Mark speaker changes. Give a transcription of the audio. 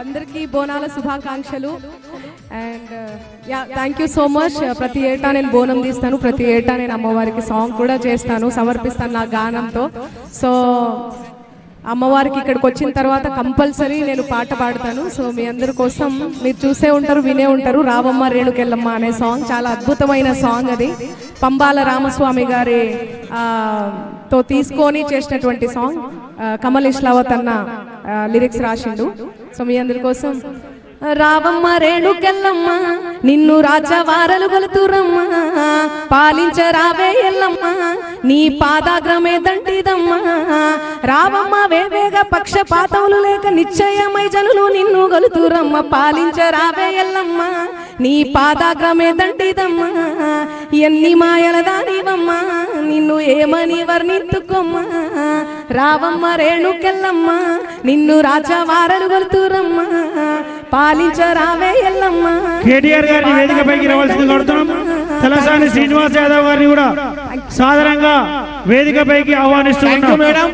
Speaker 1: అందరికీ బోనాల శుభాకాంక్షలు and thank you so much. ప్రతి ఏటా నేను బోనం తీస్తాను, ప్రతి ఏటా నేను అమ్మవారికి సాంగ్ కూడా చేస్తాను, సమర్పిస్తాను నా గానంతో. సో అమ్మవారికి ఇక్కడికి వచ్చిన తర్వాత కంపల్సరీ నేను పాట పాడతాను. సో మీ అందరి కోసం మీరు చూసే ఉంటారు, వినే ఉంటారు, రావమ్మ రేణుకెళ్ళమ్మ అనే సాంగ్. చాలా అద్భుతమైన సాంగ్ అది. పంబాల రామస్వామి గారి తో తీసుకొని చేసినటువంటి సాంగ్. కమల్ ఇష్లావత్ అన్న లిరిక్స్ రాసిండు. సో మీ అందరి కోసం రావమ్మ రేణుకెళ్ళమ్మ నిన్ను రాజవారలు గొలుతురమ్మ, పాలించరావే ఎల్లమ్మ నీ పాదాగ్రమే దంటిదమ్మ. రావమ్మ వేవేగ పక్షపాతములు లేక నిశ్చయమై జనులు నిన్ను గొలుతురమ్మ, పాలించరావే ఎల్లమ్మ నీ పాదాగ్రమే దంటిదమ్మ. ఎన్ని మాయల దానివమ్మ నిన్ను ఏమని వర్ణింతుకోమ్మ. రావమ్మ రేణుకెళ్ళమ్మ నిన్ను రాజవారలు గొలుతురమ్మ, పాలించరావే ఎల్లమ్మ.
Speaker 2: కేటీఆర్ గారిని వేదికపైకి రావాల్సింది కోరుతున్నాం. తలసాని శ్రీనివాస్ యాదవ్ గారిని కూడా సాధారణంగా వేదికపైకి ఆహ్వానిస్తున్నాం.